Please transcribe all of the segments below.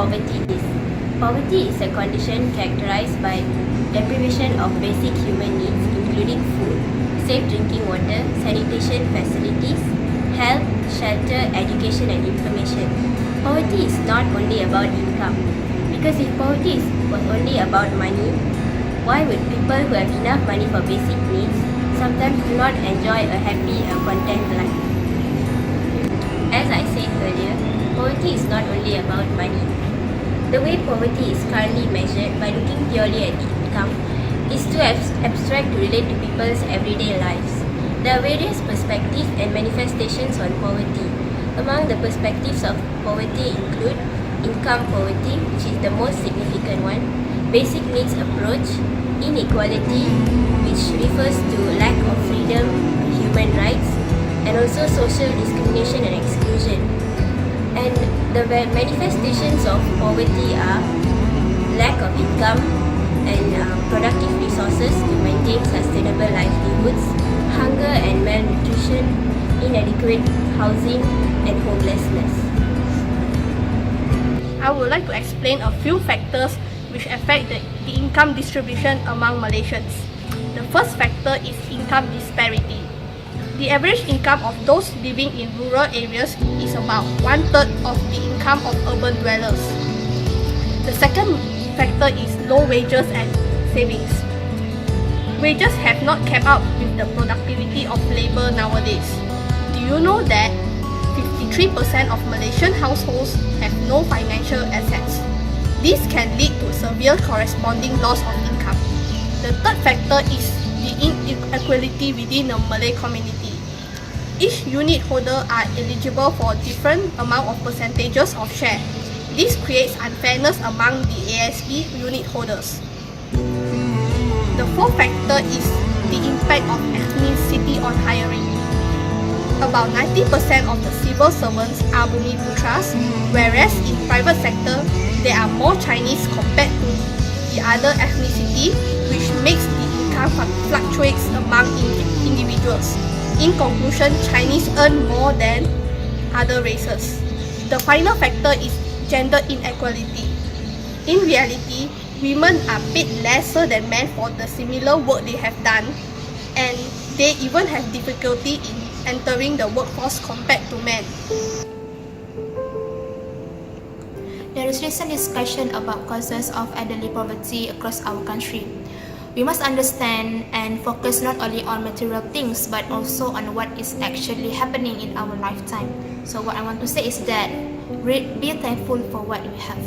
poverty is. Poverty is a condition characterized by deprivation of basic human needs including food, safe drinking water, sanitation facilities, health, shelter, education and information. Poverty is not only about income. Because if poverty was only about money, why would people who have enough money for basic needs sometimes do not enjoy a happy and content life? As I said earlier, poverty is not only about money. The way poverty is currently measured by looking purely at income is too abstract to relate to people's everyday lives. There are various perspectives and manifestations on poverty. Among the perspectives of poverty include income poverty, which is the most significant one, basic needs approach, inequality, which refers to lack of freedom, human rights, and also social discrimination and exclusion. And the manifestations of poverty are lack of income and productive resources to maintain sustainable livelihoods, hunger and malnutrition, inadequate housing, and homelessness. I would like to explain a few factors which affect the income distribution among Malaysians. The first factor is income disparity. The average income of those living in rural areas is about 1/3 of the income of urban dwellers. The second factor is low wages and savings. Wages have not kept up with the productivity of labor nowadays. Do you know that 53% of Malaysian households have no financial assets? This can lead to severe corresponding loss of income. The third factor is the inequality within the Malay community. Each unit holder are eligible for different amount of percentages of share. This creates unfairness among the ASB unit holders. The fourth factor is the impact of ethnicity on hiring. About 90% of the civil servants are Bumiputras, whereas in private sector, there are more Chinese compared to the other ethnicity, which makes the income fluctuates among individuals. In conclusion, Chinese earn more than other races. The final factor is gender inequality. In reality, women are paid lesser than men for the similar work they have done, and they even have difficulty in entering the workforce compared to men. There is recent discussion about causes of elderly poverty across our country. We must understand and focus not only on material things but also on what is actually happening in our lifetime. So what I want to say is that be thankful for what we have.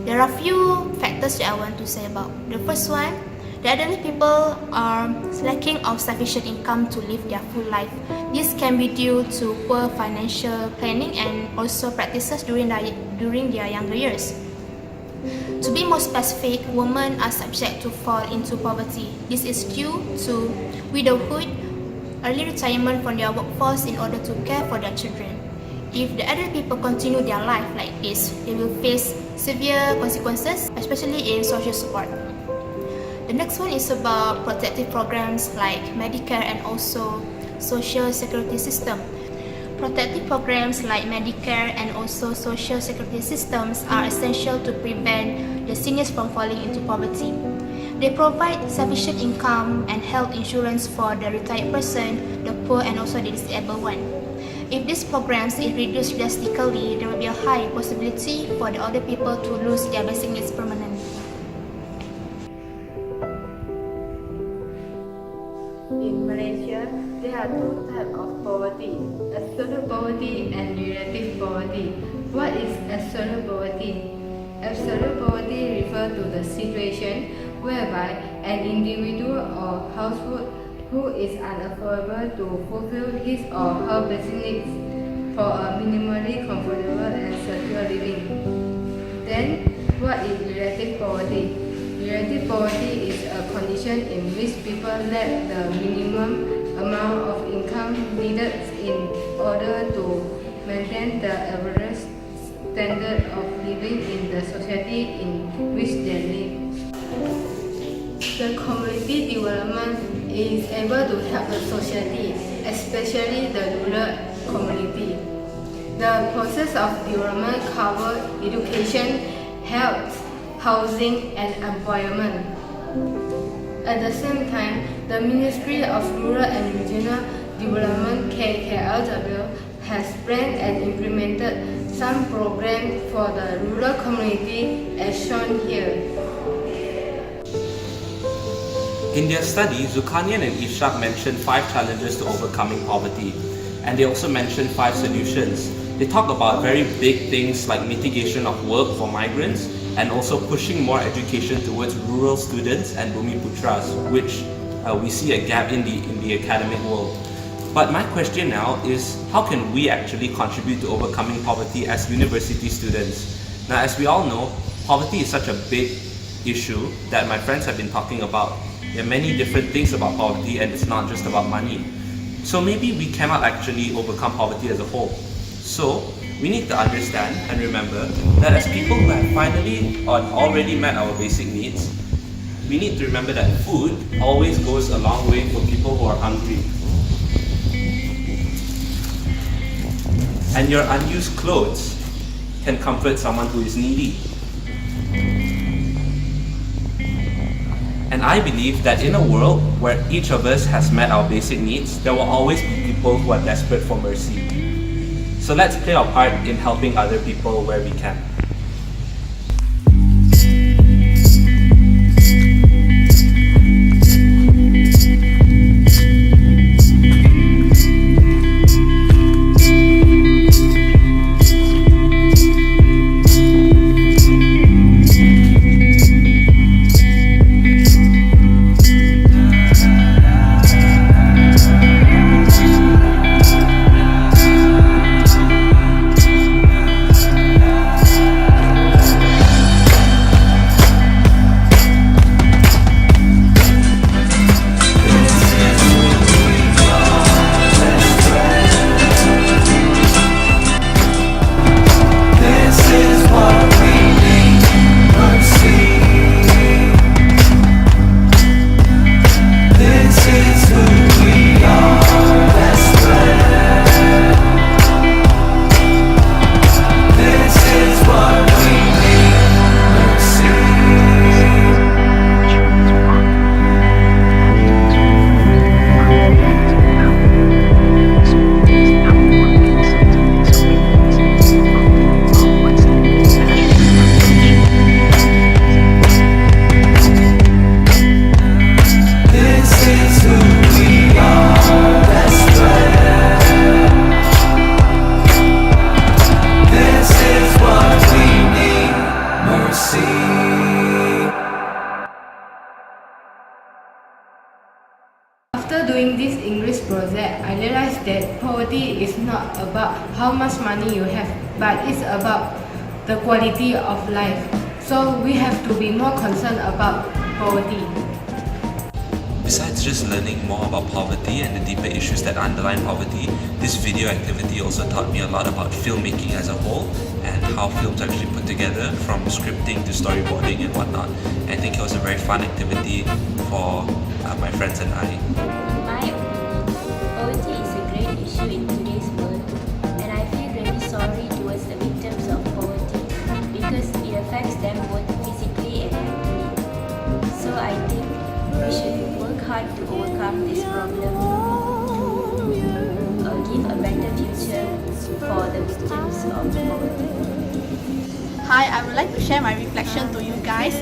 There are few factors that I want to say about. The first one, the elderly people are lacking of sufficient income to live their full life. This can be due to poor financial planning and also practices during their younger years. To be more specific, women are subject to fall into poverty. This is due to widowhood, early retirement from their workforce in order to care for their children. If the elderly people continue their life like this, they will face severe consequences, especially in social support. The next one is about protective programs like Medicare and also Social Security system. Protective programs like Medicare and also Social Security systems are essential to prevent the seniors from falling into poverty. They provide sufficient income and health insurance for the retired person, the poor and also the disabled one. If these programs is reduced drastically, there will be a high possibility for the older people to lose their basic needs permanently. In Malaysia, there are two types of poverty, absolute poverty and relative poverty. What is absolute poverty? Absolute poverty refers to the situation whereby an individual or household who is unable to fulfill his or her basic needs for a minimally comfortable and secure living. Then, what is relative poverty? Relative poverty is a condition in which people lack the minimum amount of income needed in order to maintain the average standard of living in the society in which they live. The community development is able to help the society, especially the rural community. The process of development covers education, health, housing, and employment. At the same time, the Ministry of Rural and Regional Development KKLW has planned and implemented some programs for the rural community as shown here. In their study, Zulkarnain and Ishaq mentioned 5 challenges to overcoming poverty, and they also mentioned 5 solutions. They talk about very big things like mitigation of work for migrants and also pushing more education towards rural students and Bumiputras, which we see a gap in the academic world. But my question now is, how can we actually contribute to overcoming poverty as university students? Now, as we all know, poverty is such a big issue that my friends have been talking about. There are many different things about poverty, and it's not just about money. So maybe we cannot actually overcome poverty as a whole. So we need to understand and remember that as people who have finally or already met our basic needs, we need to remember that food always goes a long way for people who are hungry. And your unused clothes can comfort someone who is needy. And I believe that in a world where each of us has met our basic needs, there will always be people who are desperate for mercy. So let's play our part in helping other people where we can. After doing this English project, I realized that poverty is not about how much money you have, but it's about the quality of life. So we have to be more concerned about poverty. Besides just learning more about poverty and the deeper issues that underline poverty, this video activity also taught me a lot about filmmaking as a whole and how films are actually put together, from scripting to storyboarding and whatnot. And I think it was a very fun activity for my friends and I. In my opinion, poverty is a great issue in today's world, and I feel really sorry towards the victims of poverty because it affects them both physically and mentally. So I think we should work hard to overcome this problem to give a better future for the victims of poverty. Hi, I would like to share my reflection to you guys.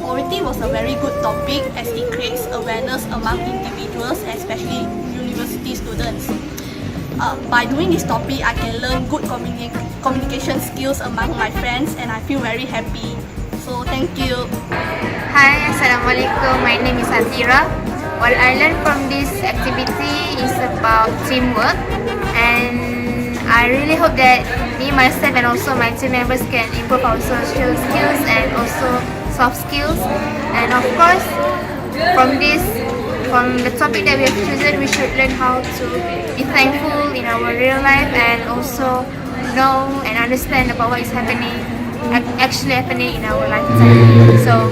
Poverty was a very good topic as it creates awareness among individuals, especially university students. By doing this topic, I can learn good communication skills among my friends, and I feel very happy. So thank you. Hi, Assalamualaikum. My name is Atira. What I learned from this activity is about teamwork, and I really hope that me, myself, and also my team members can improve our social skills and also soft skills. And of course, from the topic that we have chosen, we should learn how to be thankful in our real life and also know and understand about what is actually happening in our lifetime. So